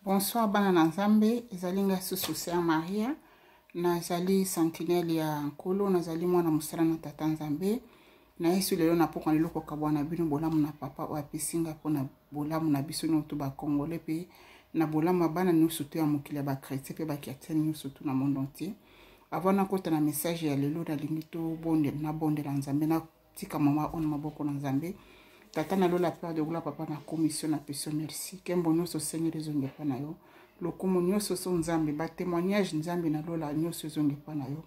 Bonsoir bana na Nzambe, ezalinga susu Sœur Maria, nazali sentinelle ya nkolo, nazali mwana musala na tata Nzambe. Na yesu lelo na poko lelo kokabwana bino bolamu na papa o apesinga pona bolamu na biso nyoto ba Congolais pe na bolamu bana nyonso to ya mokili ya ba chrétien pe ba chrétien nyonso to na monde entier. Avant na kota na message ya lelo na lingi to bonde na bonde la Nzambe na tika mama on maboko na Nzambe. Tata na lola père de gloire papa na commission na peso merci. Kembo nyonso Seigneur ezonge pa na yo. Lokumu nyonso so Nzambe ba témoignage Nzambe na lola nyonso ezonge pa na yo.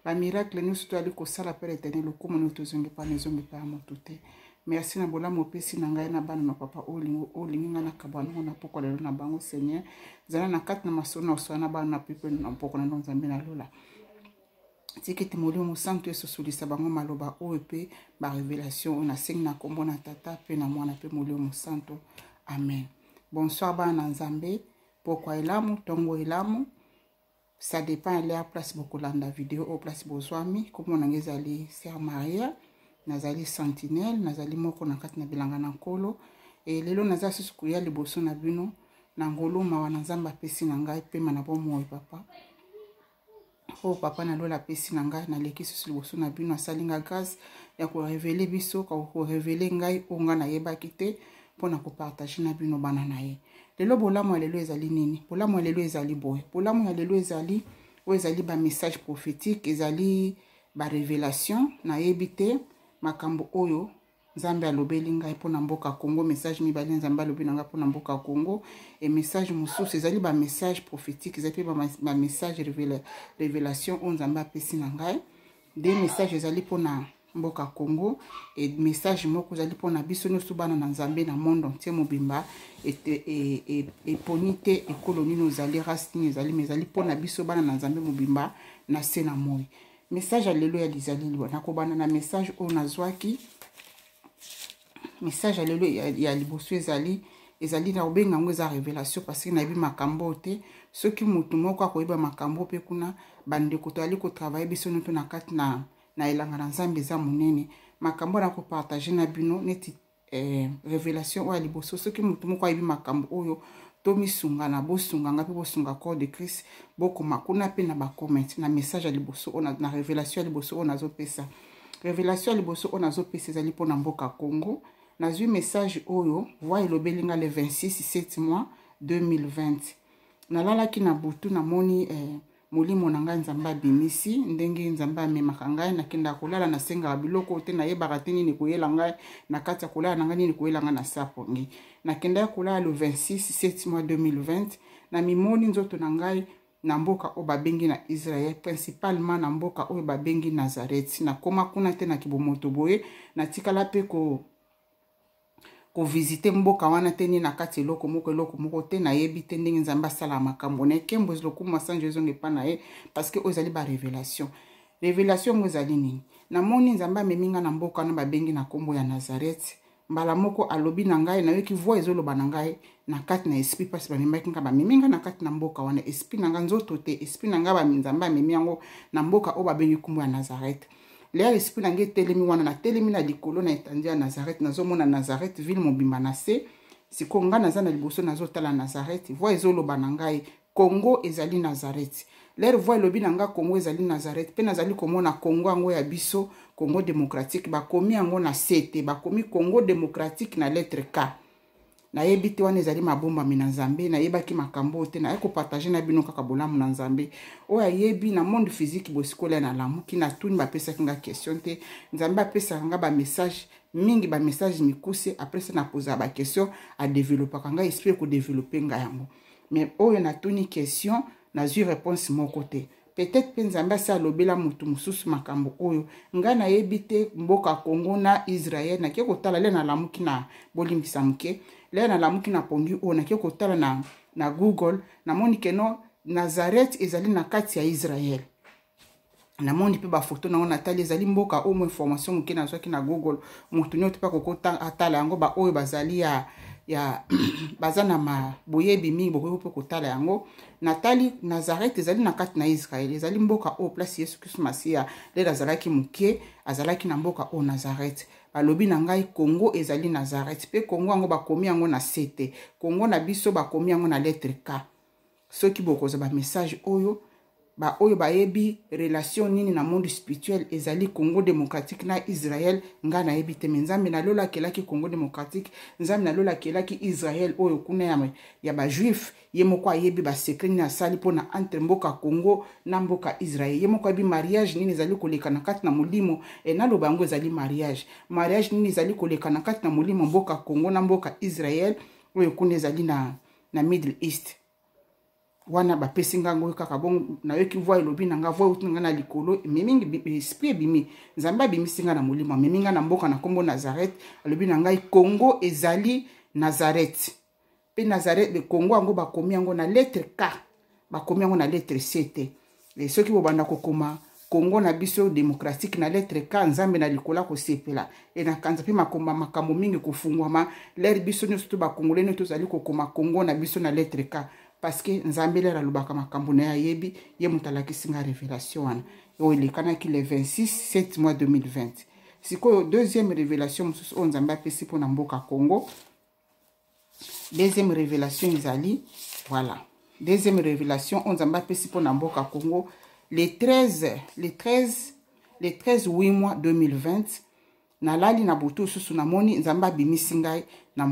Ba miracle nyonso to ali ko sala père éternel lokumu nyonso ezonge pa na ezonge pa motute. Merci na bola mopesi na ngai na bana na papa olingi nga na kabwana na poko lelo na bango Seigneur. Zana na kat na masona osana bana na pepe na poko na Nzambe na lola. Tikiti molimo santo yesu sulisa bango maloba oepe ba révélation on a sing na kombo na tata pe na mwana pe molimo santo. Amen. Bonsoir bana Nzambe. Pourquoi elamu tongo elamu ça dépend de la place bokolanda vidéo au place bozwami comme on ngezali Sœur Maria nazali sentinelle nazali moko na kati na bilanga na nkolo et lelo nazali susu kuya liboso na bino na ngolo mawa na Nzambe apesi na ngai pe mana bomo papa. Oh papa na lola pesi na ngai na leki susu liboso na bino asalinga grâce ya ko révéler biso ko révéler ngai onga na yebaki te pona ko partager na bino bana na ye. Lelo bolamu lelo ezali nini? Bolamu lelo ezali boye. Bolamu lelo ezali ba message prophétique, ezali ba révélation na yebite makambo oyo Nzambe alobeli ngai pona mboka Congo, message mibali Nzambe alobeli ngai pona mboka Congo et message mosusu ezali ba message prophétique, ezali ba message révélation on Nzambe apesi na ngai. Des messages ezali pona mboka Congo et message moko ezali pona biso nyonso bana na Nzambe na monde entier mobimba et ponite et colonie nos alliés race ni ezali mezali pona biso bana na Nzambe mobimba na se na moi. Message alelo ya lizali liwa nakobana na message o nazwaki. Message alelo ya liboso ezali na obenga ngo za révélation parce que na bi makambo te soki mutu moko akoyeba makambo pe kuna bande ko to ali ko travailler biso noto na kati na elanga na Nzambe za munene makambo na ko partager na bino neti révélation o liboso soki mutu moko ayebi makambo oyo to misunga na bosunga nga pe bosunga corps de Christ boko makuna pe na ba comment na message liboso ona na révélation liboso ona zo pesa révélation liboso ona zo pesa ezali pona mboka Congo. Nazui message oyo voix elobelinga le 26 mois 2020 nalalaki na butu na moni molimo na ngai Nzambe abimisi ndenge Nzambe amemaka ngai nakenda kolala na senga biloko te na yebaka te nini koyela ngai na kati ya kolala na ngai nini koyela ngai na sapongi nakenda kolala le 26 mois 2020 na mimoni nzoto na ngai na mboka o babengi na Israël principalement na mboka o babengi Nazareth na koma kuna te na kibomoto boye na tikala pe ko visiter mboka wana te ni na kati eloko moko te na yebi te ndenge Nzambe asala makambo na kembo eziloko masanje ezonge pa na ye parce que ozali ba révélation mo ezali nini na moni Nzambe ameminga na mboka na babengi na kombo ya Nazareth mbala moko alobi na ngai na yoki voix ezoloba na ngai na kati na esprit parce que bamemaki nga bameminga na kati na mboka wana esprit na nga nzoto te esprit na nga ba Nzambe amemi yango na mboka o babengi kombo ya Nazareth. Léa esprit nange telemi wana na telemi na likolo na etandi ya Nazareth nazomona Nazareth ville mobimba na se sikonga naza na liboso nazotala Nazareth voix ezoloba na ngai Congo ezali Nazareth l'air voix elobi na nga Congo ezali Nazareth pe nazali komona Congo yango ya biso Congo démocratique bakomi yango na sete bakomi Congo démocratique na lettre K na yebite wana ezali mabomba mina Nzambe na yebaki makambo te na eko partager na bino kaka bolamu na Nzambe oya yebi na monde physique bosikola na lamuki na tuni bapesa kinga question te Nzambe apesa nga ba message mingi ba message mikuse après ça na poser ba question a développer kanga esprit ko développer nga yango mais oyo na tuni question na zui réponse moko te peut-être pe Nzambe sa lobela mutu mususu makambo oyo nga na yebite mboka Congo na Israël na keko tala le na lamuki na bolimbisa mke le na lamuki na pongi o na keko tala na Google na moni keno Nazareth ezali na kati ya Israël na moni pe ba photo na ona tali ezali mboka o mo information mke na zwaki na Google mutu nyoto pa kokota atala yango ba oyo bazali ya bazana ma boyebi mingi bokoyo pe kotala yango natali Nazareth ezali na kati na Israël ezali mboka o place Yesu Kristo Masia le azalaki muke azalaki na mboka o Nazareth balobi na ngai Congo ezali Nazareth pe Congo yango bakomi yango na sete Congo na biso bakomi yango na lettre K soki bokoza ba message oyo bayebi relation nini na monde spirituel ezali Congo démocratique na Israël nga na yebi te nzambe na lola kelaki Congo démocratique nzambe na lola kelaki Israël oyo kuna ya ba juif ye moko ayebi ba secret na sali pona entre mboka Congo na mboka Israël ye moko ayebi mariage nini ezali koleka na kati na molimo na loba yango ezali mariage nini ezali koleka na kati na molimo mboka Congo na mboka Israël oyo kuna ezali na Middle East wana bapesi ngango kaka bon na yoki voix elobi na nga voix utunga na likolo memingi esprit bimi nzamba bimi singa na molimo meminga na mboka na kombo Nazareth elobi na ngai Congo ezali Nazareth pe Nazareth le Congo yango bakomi yango na lettre K bakomi yango na lettre C te et ceux qui bobanda kokoma Congo na biso démocratique na lettre K nzambe na likola ko sepela et na kanza pe makambo mingi kofungwama l'air biso nyoso to ba congolais no to zali kokoma Congo na biso na lettre K parce que nzambe lera lubaka makambo na yebi ye mutalaki singa révélation wana o ilekana ki le 26 7 mois 2020 siko deuxième révélation mususu on nzambe apesi pona mboka Congo deuxième révélation izali voilà deuxième révélation on nzambe apesi pona mboka Congo le 13 8 mois 2020 na lali na boto susu na moni nzamba bimisi ngai na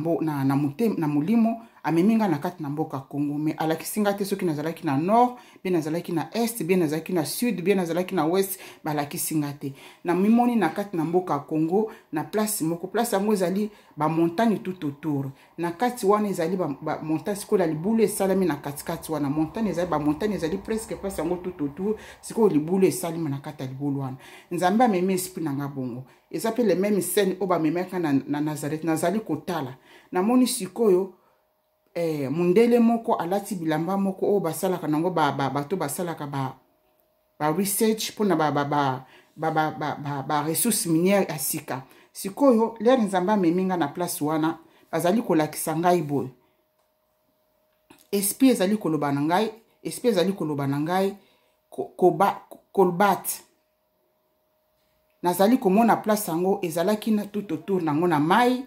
mulimo ameminga na kati na mboka Congo mais alakisinga te soki nazalaki na nord bien nazalaki na est bien nazalaki na sud bien nazalaki na ouest balakisinga te na mimoni na kati na mboka Congo na place moko place yango ezali ba montagne tout autour na kati wana ezali ba montagne sikola libulu esalami na kati wana montagne ezali ba montagne ezali presque place yango tout autour sikola libulu esalami na kati ya libulu wana nzamba meme esprit na nga bongo ezape le même scène oba memeka na Nazareth nazali kotala na moni sikoyo mundele moko alati bilamba moko o basalaka nango bato basalaka ba research pona ba ressources minières asika sikoyo l'air nzamba meminga na place wana bazali kolakisa ngai boy esprit ezali koloba na ngai kolbat nazali komona place yango ezalaki na tout autour nango na mai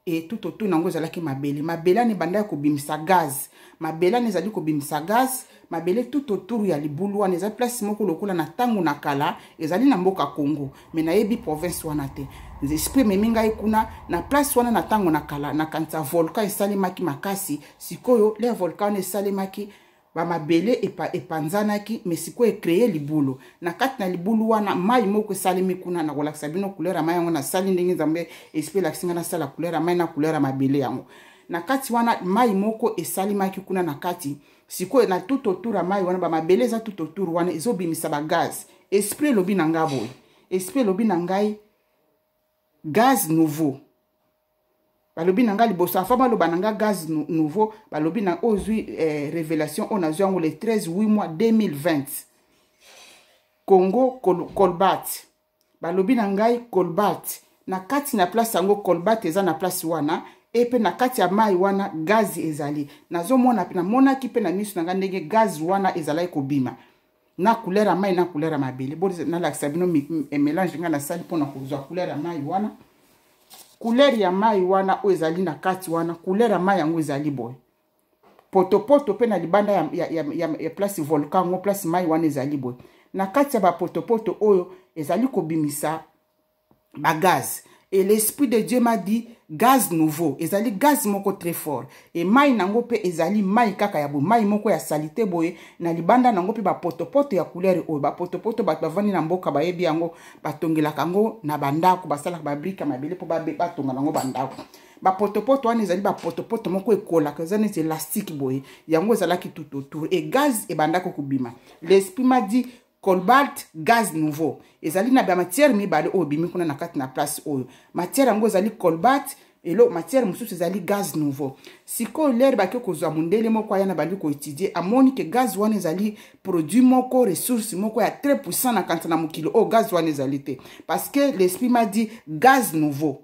et tout autour nango ezalaki mabele ni banda ko bimisa gaz mabele ezali ko bimisa gaz mabele tout autour ya libulu wana ezali place moko lokola na tango na kala ezali na mboka Congo mais na yebi province wana te esprit meminga ikuna na place wana na tango na kala na kanta volcan esalimaki makasi sikoyo le volcan esalimaki ba mabele epanzanaki mais sikoyo créer libulu na kati na libulu wana mai moko esalimi kuna na kolakisa bino couleur ya mai yango na sali ndenge nzambe esprit lakisinga na sala couleur ya mai na couleur ya mabele yango na kati wana mai moko esalimaki kuna na kati sikoyo na tout autour ya mai wana ba mabele za tout autour wana ezobimisa ba gaz esprit lobi na nga boy esprit lobi na ngai gaz nouveau balobi na nga liboso afama loba na nga gaz nouveau balobi na ozui révélation on a eu le 13 8 mois 2020 Congo Kolbat balobi na ngai Kolbat na kati na place yango Kolbat eza na place wana epe na kati ya mai wana gaz ezali nazomona pe na monaki pe na miso na nga ndenge gaz wana ezalai kobima na couleur ya mai na couleur ya mabele bo na lakisa bino mélange nga na sali pona kozwa couleur ya mai wana couleur ya mai wana o ezali na kati wana couleur ya mai yango ezali boy potopoto pe na libanda ya place volcan ngo place mai wana ezali boy na kati ya ba potopoto oyo ezali kobimisa ba gaz et l'esprit de Dieu m'a dit gaz nouveau ezali gaz moko très fort et mai nango pe ezali mai kaka ya bo mai moko ya salite boye na libanda nango pe ba potopoto ya couleur oyo ba potopoto ba bavani na mboka ba yebi yango batongela kango na bandako basala ba brique mabele po ba tonga nango bandako ba potopoto wana ezali ba potopoto moko ekola ka zane c'est élastique boye yango ezalaki tout autour et gaz e bandako kubima l'esprit m'a dit Kolbat gaz nouveau ezali na ba matière mibale oyo bimi kuna na kati na place oyo matière yango ezali Kolbat elo matière mususu ezali gaz nouveau siko l'air ba ke kozwa mundele moko yana bali ko étudier amoni que gaz wana ezali produit moko ressource moko ya très puissant na kanta na mokilo o gaz wana ezali te parce que l'esprit m'a dit gaz nouveau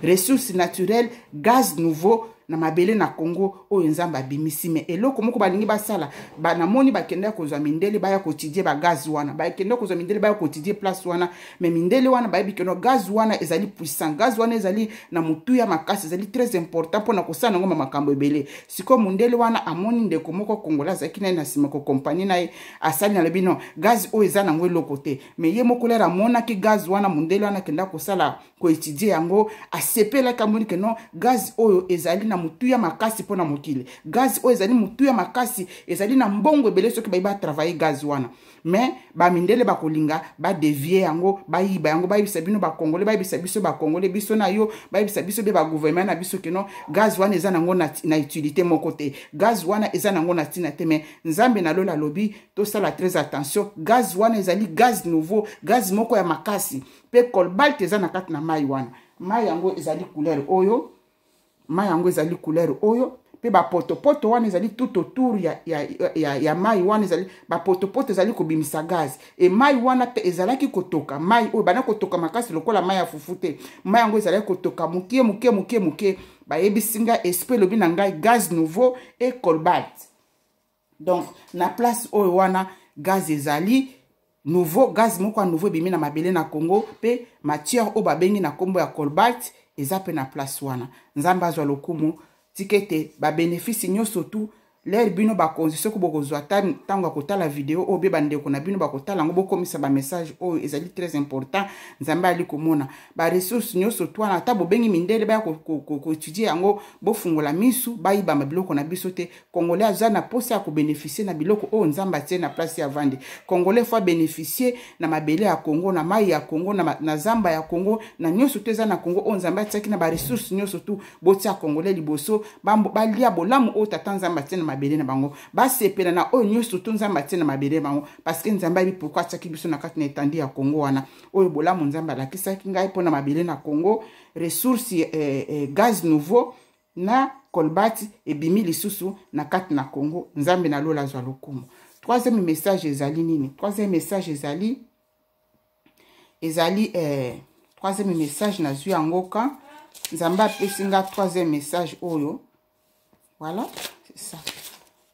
ressources naturelles gaz nouveau na mabele na Congo oyo nzambe abimisi me eloko moko balingi basala na moni bakenda kozwa mindele baya quotidien ba gaz wana bakenda kozwa mindele baya quotidien place wana me mindele wana bayebi keno gaz wana ezali puissant gaz wana ezali na mutu ya makasi ezali très important pona kosala ngoma makambo ebele siko mundele wana amoni ndeko moko Kongola zaki na nsima ko compagnie na asali na lebino gaz oyo eza nango eloko te me ye moko lera mona ki gaz wana mundele wana kenda kosala ko étudier yango asepela kamoni keno gaz oyo ezali na mutu ya makasi pona mokile gaz oyo ezali mutu ya makasi ezali na mbongo ebele soki ba travailler gaz wana mais ba mindele bakolinga ba dévier yango ba yiba yango ba yibisa bino ba Congolais ba yibisa biso ba Congolais biso na yo ba yibisa biso be ba gouvernement na biso keno gaz wana eza nango na utilité moko te gaz wana eza nango na tina te mais nzambe na lola lobi to sala très attention gaz wana ezali gaz nouveau gaz moko ya makasi pe cobalt eza na kati na mai wana mai yango ezali couleur oyo mai yango ezali couleur oyo pe ba poto wana ezali tout autour ya mai wana ezali ba poto ezali kobimisa gaz et mai wana pe ezalaki kotoka mai oyo bana kotoka makasi lokola mai ya fufu te mai yango ezali kotoka muke ba yebisinga esprit lobi na ngai gaz nouveau et cobalt donc na place oyo wana gaz ezali nouveau gaz moko nouveau bimi na mabele na Congo pe matière o babengi na kombo ya cobalt eza pe na place wana nzamba azwa lokumu tikete ba bénéfice nyonso tu l'air bino ba condition ko bokozwa tango akotala vidéo o be bandeko na bino bakotala ngo bokomisa ba message o ezali très important nzamba ali komona ba ressources nyonso tu na tabo bengi mindele ba ko étudier yango bofungola misu ba yiba mabiloko na biso te Congolais aza na posa ko bénéficier na biloko o nzamba tie na place ya vande Congolais faut bénéficier na mabele ya Congo na mai ya Congo na zamba ya Congo na nyonso tu eza na Congo o nzamba tie na ba ressources nyonso tu botia Congolais liboso ba lia bolamu o tata nzamba tie na mabele na bango ba sepela na oyo nyonso to nzamba tie na mabele bango parce que nzamba bi pourquoi tsaki biso na kati na etandi ya Congo wana oyo bolamu nzamba la kisaki ngai pona mabele na Congo ressources gaz nouveau na cobalt ebimi lisusu na kati na Congo nzambe na lola zwa lokumu troisième message ezali nini troisième message ezali troisième message na zwi yangoka nzamba pesinga troisième message oyo voilà c'est ça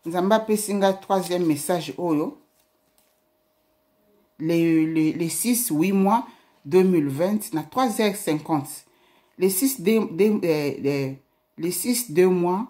nzamba pesinga troisième message oyo les 6-8 mois 2020 na 3h50 les 6 mois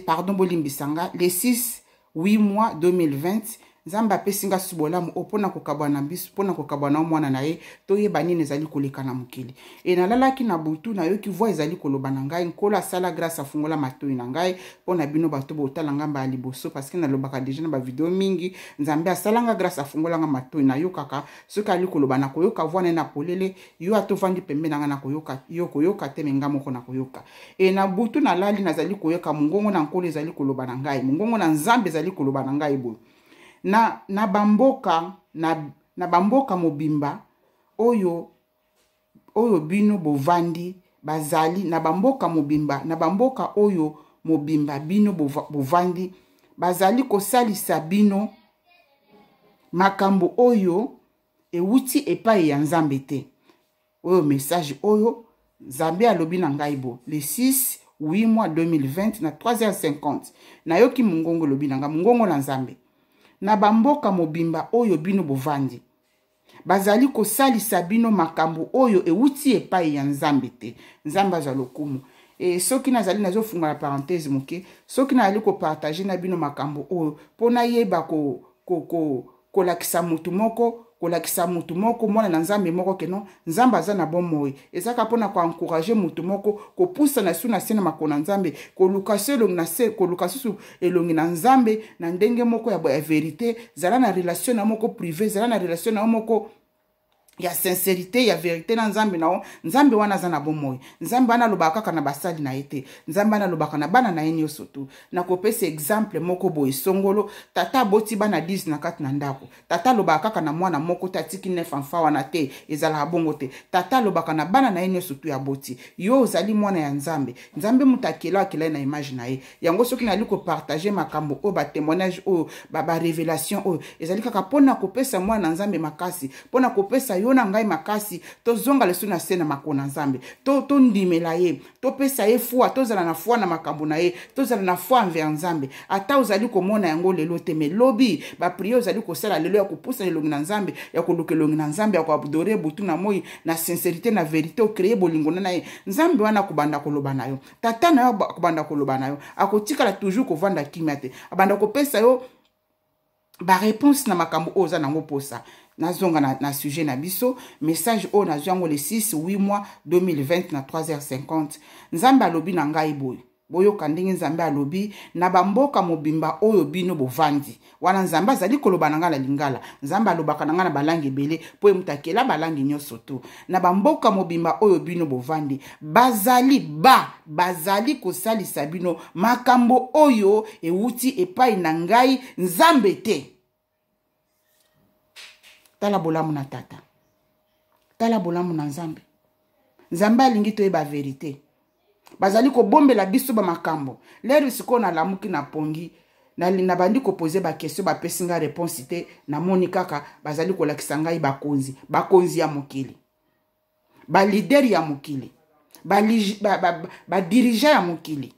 pardon bolimbisanga les 6-8 mois 2020 nzamba pesinga subolamu opona kokabwana biso pona kokabwana mwana na ye toyeba nini ezali koleka na mokili e nalalaki na butu na yo ki voix ezali koloba na ngai nkola sala grâce afungola matoi na ngai pona bino bato botala ngamba ya liboso parce que nalobaka déjà na ba video mingi nzambe asalanga grâce afungola nga matoi na yo kaka soki ali koloba na koyoka voix na polele yo atovandi pembe na nga na koyoka yo koyoka te menga moko na koyoka e na butu na lali nazali koyoka mungongo na nkolo ezali koloba na ngai mungongo na nzambe ezali koloba na ngai bo na bamboka mobimba oyo bino bovandi bazali na bamboka mobimba na bamboka oyo mobimba bino bovandi bazali kosalisa bino makambo oyo ewuti epai ya nzambe te oyo message oyo nzambe alobi na ngai bo le 6-8 mois 2020 na 3h50 na yoki mungongo lobi na nga mungongo na nzambe na bamboka mobimba oyo bino bovandi bazali kosalisa bino makambo oyo ewuti epai ya nzambe te nzambe azwa lokumu e soki nazali nazofunga la parenthèse moke soki nazali kopartage na bino makambo oyo pona yeba kolakisa mutu moko mwana na nzambe moko keno nzambe aza na bomoi ezaka pona ko encourager mutu moko ko poussa na suna sena makona nzambe ko lukaso elongi na se ko lukaso elongi na nzambe na ndenge moko ya vérité zala na relation na moko privé zala na relation na moko ya sincérité ya vérité na nzambe nao nzambe wana za na bomoi nzambe wana lobaka kaka na basali na ete nzambe wana lobaka na bana na yeni osoto na kopesa exemple moko boye songolo tata boti bana 10 na kati na ndako tata lobaka kaka na mwana moko tatiki 9 enfant wana te ezala bongo te tata lobaka na bana na yeni osoto ya boti yo ozali mwana ya nzambe nzambe mutakela akela na image na ye yango soki na liko partager makambo o ba témoignage o ba révélation o ezali kaka pona kopesa mwana nzambe makasi pona kopesa yo na ngai makasi tozonga leso na se na makona nzambe to ndimela ye topesa ye foi tozala na foi na makambo na ye tozala na foi envers nzambe ata ozali komona yango lelo te me lobi bapriere ozali kosala lelo ya kopusa elongi na nzambe ya koluka elongi na nzambe ya koadore butu na moi na sincérité na vérité okreye bolingo na ye nzambe wana akobanda koloba na yo tata na yo akobanda koloba na yo akotikala toujours kovanda kimia te abanda kopesa yo ba réponse na makambo oza nango posa nazonga na sujet na biso message o na yango le 6 mois 2020 na 3h50 nzambe alobi na ngai boyo boyoka ndenge nzambe alobi na bamboka mobimba oyo bino bovandi wana nzambe azali koloba na ngai na lingala nzambe alobaka na ngai na balangi ebele po emutakela balangi nyonso tu na bamboka mobimba oyo bino bovandi bazali kosalisa bino makambo oyo ewuti epai na ngai nzambe te. Tala bolamu na tata tala bolamu na nzambe nzambe alingi toyeba verite bazali kobombela biso ba makambo lero siko na lamuki na pongi na bandi kopose ba question ba pesinga réponse te na moni kaka bazali kolakisa ngai bakonzi ya mokili ba leader ya mokili ba dirigeant ya mokili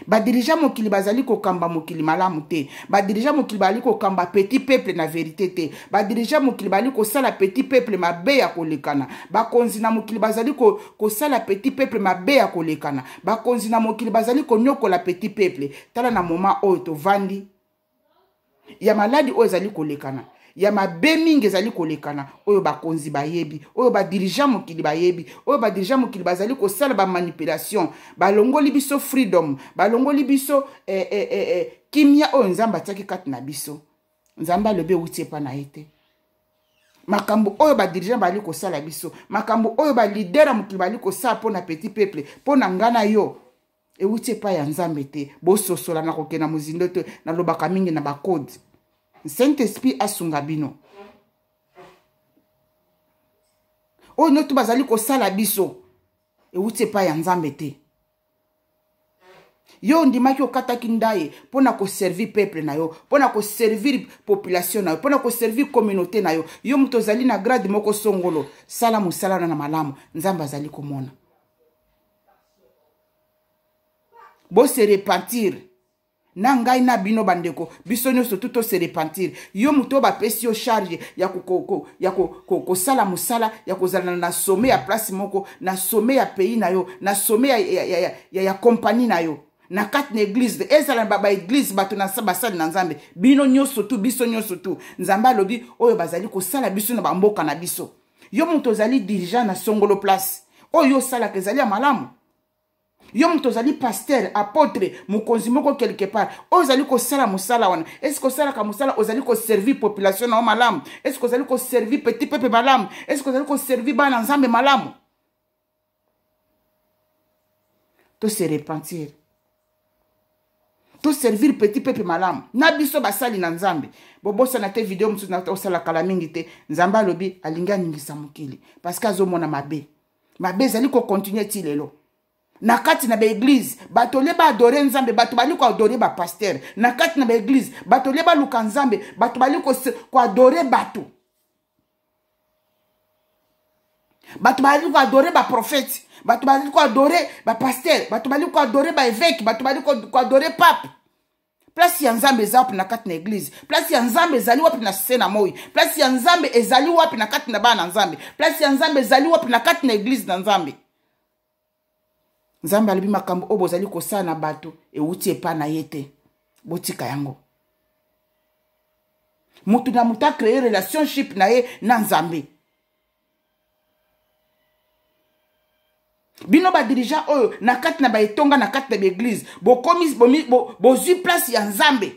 badirija mokili bazali kokamba mokili malamu te badirija mokili bali kokamba petit peuple na vérité te badirija mokili bali kosala petit peuple mabe ya kolekana bakonzi na mokili bazali kosala petit peuple mabe ya kolekana bakonzi na mokili bazali konyokola petit peuple tala na moment oyo tovandi ya maladi oyo ezali kolekana ya mabe mingi ezali kolekana oyo bakonzi bayebi oyo badirija mokili bayebi oyo badirija mokili bazali kosala ba manipulation balongoli biso freedom balongoli biso kimia oyo nzambe atiaki kati na biso nzambe alobi euti epa na ye te makambo oyo badirija bali kosala biso makambo oyo balidera mokili bali kosala mpo na petit peuple mpo na nga na yo euti epa ya nzambe te bososola na kokena mozindo te nalobaka mingi na bakode Saint-Esprit asunga bino oyo nyoto bazali kosala biso euti epai ya nzambe te yo ndimaki okataki ndaye mpona koservir peuple na yo mpona koservir population na yo mpona koservir communauté na yo yo moto ozali na grade moko songolo sala mosala na malamu nzambe azali komona bo se repentir na ngai na bino bandeko biso nyonso tuto se repentir yo muto bapesi yo charge ya kosala mosala ya kozala na sommet ya place moko na sommet ya pays na yo na sommet ya compagnie na yo na kati na église ezala ba église bato na basali na nzambe bino nyonso tu biso nyonso tu nzambe alobi oyo bazali kosala biso na bamboka na biso yo muto ozali dirigeant na songolo place oyo osalaka ezali ya malamu yo muto ozali pasteur apôtre mokonzi moko quelque part ozali kosala mosala wana est-ce que osala ka mosala ozali ko servir population na malamu est-ce que ozali ko servir petit peuple malamu est-ce que ozali ko servir bana nzambe malamu to se repentir to servir petit peuple malamu na biso basali na nzambe bobosa na te video mutu na osala kala mingi te nzambe alobi alinga ningisa mokili parce que azomona mabe ezali ko continuer ti lelo na kati na ba église bato le ba adorer nzambe bato bali ko adorer ba pasteur na kati na ba église bato le ba luka nzambe bato bali ko adorer bato bali ko adorer ba prophète bato bali ko adorer ba pasteur bato bali ko adorer ba évêque bato bali ko adorer pape place ya nzambe eza wapi na kati na église place ya nzambe ezali wapi na sena moi place ya nzambe ezali wapi na kati na bana nzambe place ya nzambe ezali wapi na kati na église na nzambe nzambe alibi makambo oyo bozali kosala na bato euti epa na ye te botika yango mutu na mutu acreye relationship na ye na nzambe bino badirigant oyo na kati na baetonga na kati na baeglise bozwi place ya nzambe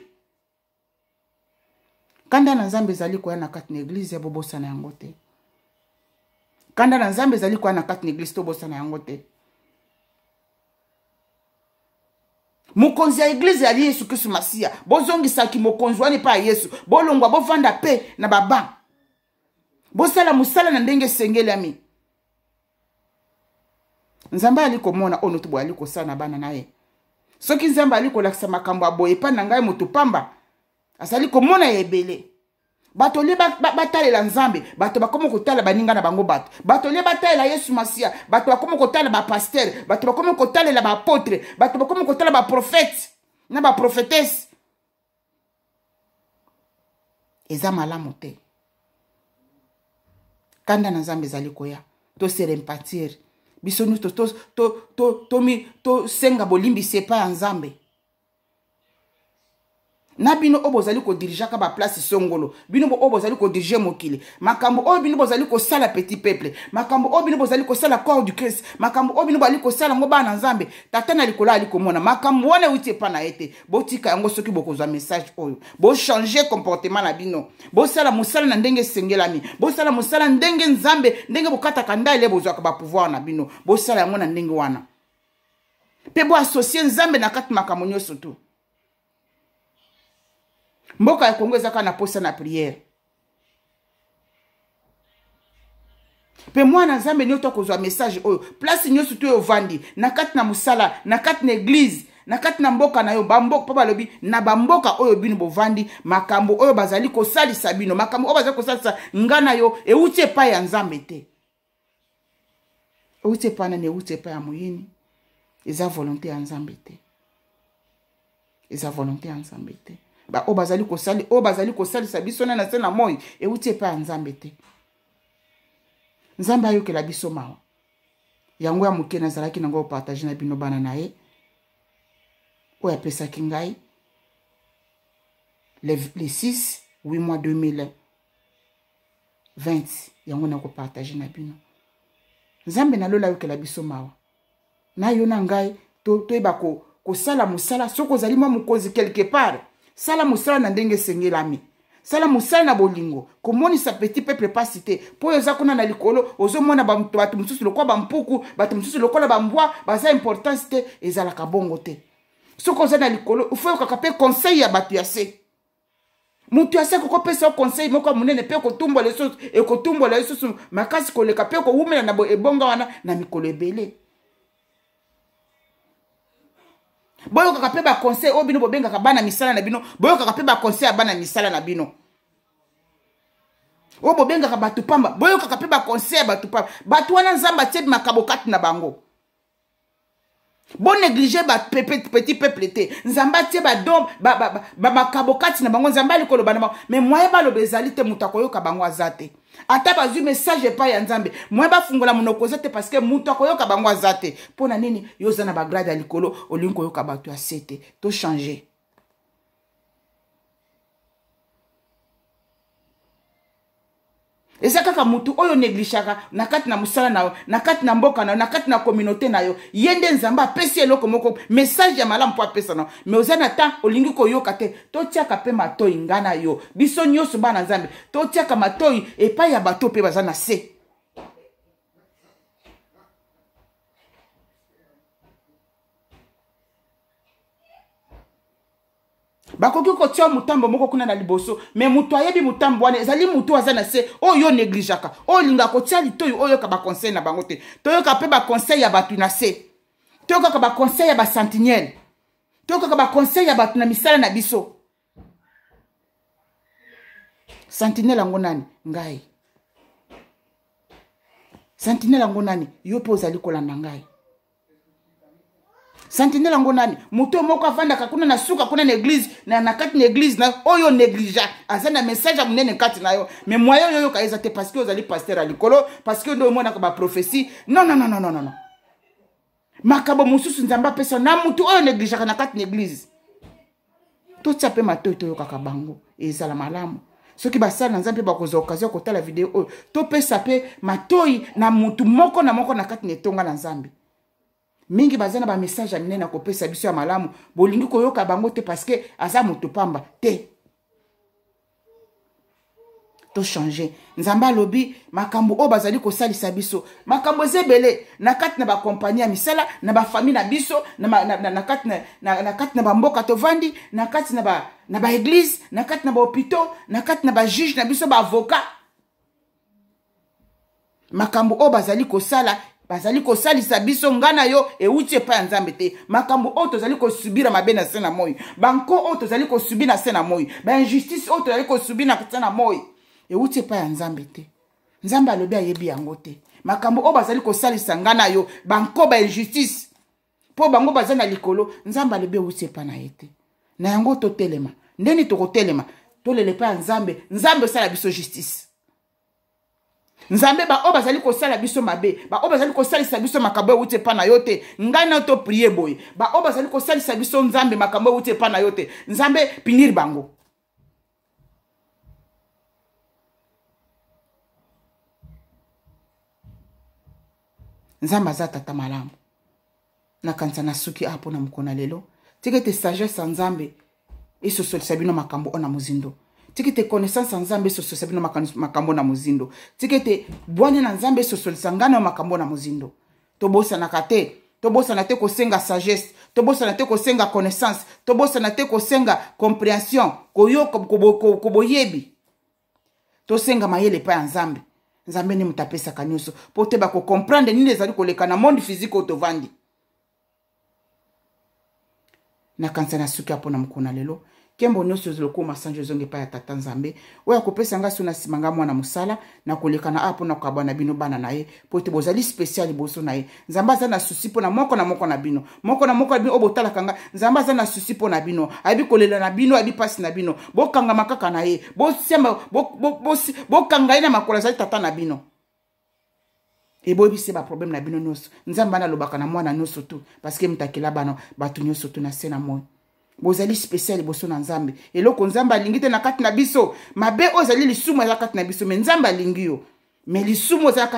kanda na nzambe ezali koya na kati na eglise ya bobosana yango te kanda na nzambe ezali koya na kati na eglise tobosana yango te mokonzi ya eglise yali yesu kristu masiya bozongisaki mokonzi wana epa ya yesu bolongwa bovanda pe na baba bosala mosala na ndenge esengeli ami nzambe ali komona ono to boyali kosala na bana na ye soki nzambe ali kolakisa makambo aboye epa na ngai moto pamba azali komona ya ebele bato lie batalela nzambe bato bakoma kotala baninga na bango bato lie batalela Yesu Masia bato bakoma kotala bapaster bato bakoma kotalela baapotre bato bakoma kotala baprofete na baprofetese eza malamu te kanda na nzambe ezali koya tosere empatir biso nyonso tosenga bolimbisi epai ya nzambe na bino oyo bozali kodirijaka baplace songolo bino oyo bozali kodirige mokili makambo oyo bino bozali kosala petit peuple makambo oyo bino bozali kosala corps du Christ makambo oyo bino bozali kosala ngo bana nzambe tata na likolo ali komona makambo wana euti epa na ye te botika yango soki bokozwa message oyo bochange comportement na bino bosala mosala na ndenge esengelami bosala mosala ndenge nzambe ndenge bokataka ndale bozwaka bapouvoir na bino bosala yango na ndenge wana mpe boasocie nzambe na kati makambo nyonso tu mboka ya Kongo ezaka na posa na prière pe mwana nzambe nyoto kozwa message oyo place nyonso tu ovandi na kati na musala na kati na église na kati na mboka na yo bamboka pa balobi na bamboka oyo bino bovandi makambo oyo bazali kosalisa bino makambo oyo bazali kosalisa ngana yo euti epai ya nzambe te euti epai nani euti epai ya moyini eza volonté ya nzambe te eza volonté ya nzambe te ba o bazali kosalisa biso na se na moi euti epai ya nzambe te nzambe ayokela biso mawa yango ya moke nazalaki nango opartage na bino bana na ye oyo apesaki ngai le 6 8 mois 2020 yango na kopartage na bino nzambe nalola ayokela biso mawa na yo na ngai toyeba kosala mosala soki ozali mwa mokonzi quelque part sala mosala na ndenge esengelami sala mosala na bolingo komonisa petit peuple pasi te mpo oyo oza kuna na likolo ozomona bato mosusu lokola bampuku bato mosusu lokola bambwa baza importance te ezalaka bongo te soki oza na likolo ifo yokaka mpe conseil ya bato ya se moto ya se kokopesa conseil moko monene mpe ekotumbola lisusu makasi koleka mpe kowumela na ebonga wana na mikolo ebele boyokaka mpe baconseil oyo bino bobengaka bana misala na bino boyokaka mpe baconseil ya bana misala na bino oyo bobengaka bato pamba boyokaka mpe baconseil ya bato pamba bato wana nzambe atie makabo kati na bango bonéglige petit peuple te nzambe atie makabo kati na bango nzambe ali koloba na bango me moye baloba ezali te moto akoyoka bango aza te ata bazwi message epai ya nzambe moye bafungola monoko eza te parceke moto akoyoka bango aza te mpo na nini yo oza na bagrade ya likolo olingi koyoka bato ya se te tochange eza kaka mutu oyo negligaka na kati na musala na yo na kati na mboka na yo na kati na communauté na yo ye nde nzambe apesi eloko moko message ya malamu mpo apesa na me oza na temps olingi koyoka te totiaka mpe matoi nga na yo biso nyonso bana nzambe totiaka matoi epai ya bato mpe baza na se bakoki kotia mutambo moko kuna na liboso me mutu ayebi mutambo wana ezali mutu aza na se oyo neglijaka oyo linga kotia litoi oyo ka ba conseil na bango te toyoka pe ba conseil ya batu na se toyoka ka ba conseil ya ba sentinelle toyoka ka ba conseil ya batu na misala na biso sentinelle ango nani ngai sentinelle ango nani yo pe ozali kolanda ngai sentinelle ango nani muto moko avandaka kuna na suka kuna na église na kati na église na oyo négligea aza na message ya munene kati na yo mais moyo yo yoka eza te parce que ozali pasteur à likolo parce que ndo mona ka ba prophétie non makabo mususu nzamba pesa na mutu oyo négligea na kati na église totia pe matoi to yoka ka bango ezala malamu soki basala nzambe bakoza occasion kotala vidéo oyo to pesa pe matoi na mutu moko na kati na tonga na nzambe mingi bazana ba message ya minene kopesa biso ya malamu bolingi koyoka bango te parce que aza moto pamba te to changer nzamba lobi makambo o bazali ko salisa biso makambo zebele na kati na ba compagnie ya misala na ba famille na biso na kati na ba mboka to vandi na kati na ba église na kati na ba hôpitaux na kati na ba juge na biso ba avocat makambo o bazali ko sala bazali kosalisa biso ngana yo euti epai ya nzambe te makambo oyo tozali kosubira mabe na se na moi banko oyo tozali kosubi na se na moi bainjustice oyo tozali kosubi na se na moi euti epai ya nzambe te nzambe alobi ayebi yango te makambo oyo bazali kosalisa ngana yo banko bainjustice mpo bango baza na likolo nzambe alobi euti epai na ye te na yango totelema ndeni tokotelema tolele epai ya nzambe nzambe osala biso justice nzambe ba o bazali kosala biso mabe ba o bazali kosalisa biso makambo euti epai na yo te ngai na to prier boye ba o bazali kosalisa biso nzambe makambo euti epai na yo te nzambe pinir bango nzambe aza tata malamu nakanisa na suki apo na mokona lelo tike te sagesse ya nzambe esosolisa bino makambo ona mozindo tiki te connaissance nzambe esosolisa bino makambo na mozindo tiki te bwane na nzambe esosolisa ngana makambo na mozindo tobosanaka te tobosana te kosenga sagesse tobosana te kosenga connaissance tobosana te kosenga compréhension koyoka koboyebi tosenga mayele epai ya nzambe nzambe ni mutapesaka nyonso po te bakokomprendre nini ezali koleka na monde physique oyo tovandi nakanisa na suki apo na mokona lelo kembo nyonso ezoloko masanjo ezonge epai ya tata nzambe oyo akopesa nga so na nsima nga mwana mosala na koleka na apo na kokabwana bino bana na ye po te bozali spécial liboso na ye nzambe aza na susi mpo na moko na moko na bino oyo botalaka nga nzambe aza na susi mpo na bino ayebi kolela na bino ayebi mpasi na bino bokangama kaka na ye bokanga ye na makolo azali tata na bino eboyebisi baproblème na bino nyonso nzambe analobaka na mwana nyonso tu parceke mutakela bana bato nyonso tu na se na moi bozali spécial liboso na nzambe eloko nzambe alingi te na kati na biso mabe oyo ezali lisumu eza kati na biso me nzambe alingi yo me lisumu eza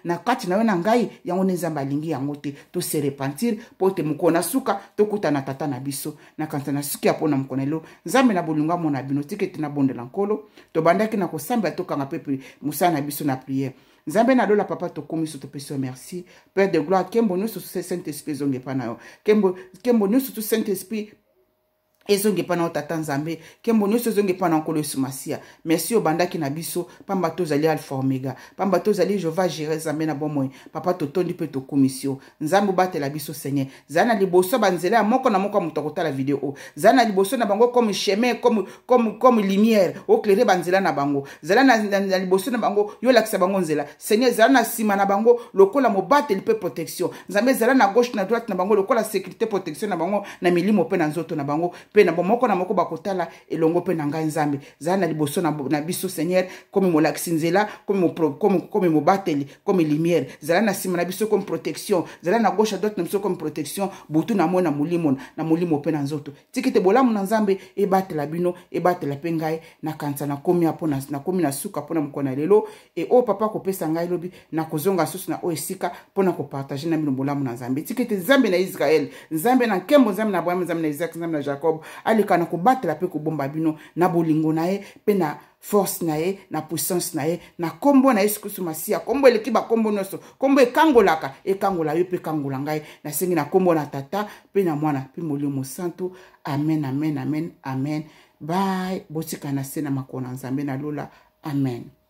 na kati na yo na ngai yango nde nzambe alingi yango te tose repentir mpo te mokolo na suka tokuta na tata na biso na kanisa na suki ya mpo na mokolo lelo nzambe na bolingo mona bino tike te na bondela nkolo tobandaki na kosambela tokanga mpe mosala na biso na priere nzambe na lola papa tokomi so topesi yo merci père de gloire kembo nyonso tu saint esprit ezonge epai na yo kembo nyonso tu saint esprit ezonge epai na yo tata nzambe kembo nyonso ezonge epai na nkolo yesu masiya merci obandaki na biso pamba tozali alpha omega pamba tozali jehova jire nzambe na bomoi papa totondi mpe tokomisi yo nzambe obatela biso seigneur zala na liboso banzela ya moko na moko ya moto akotala video oyo zala na liboso na bango comme chemin comme lumière oclaire banzela na bango zala na liboso na bango yo lakisa bango nzela seigneur zala na nsima na bango lokola mobateli mpe protection nzambe zala na gauche na droite na bango lokola sécurité protection na bango na milimo mpe na nzoto na bango pe na bomoko na moko bakotala elongo pe na ngai nzambe zala na liboso na biso seigneur comme molakisi nzela comme mobateli comme lumière zala na sima na biso comme protection zala na gauche à droite na biso comme protection butu na mo na molimo pe na nzoto tiki te bolamu na nzambe ebatela bino ebatela pe ngai na kanisa na komi apo na komi na suka pona mokona lelo e o papa kopesa ngai lobi na kozonga susu na o esika pona kopartager na bino bolamu na nzambe tiki te nzambe na Israël nzambe na nkembo nzambe na Abraham nzambe na Isaac nzambe na Jacob aleka na kobatela pe kobomba bino na bolingo na ye pe na force na ye na puissance na ye na kombo na Yesu Kristo masiya kombo eleki bakombo nyonso kombo ekangola yo pe kangola ngai nasengi na kombo na tata pe na mwana pe molimo santu amen amen amen amen bye botika na se na makolo na nzambe na lola amen.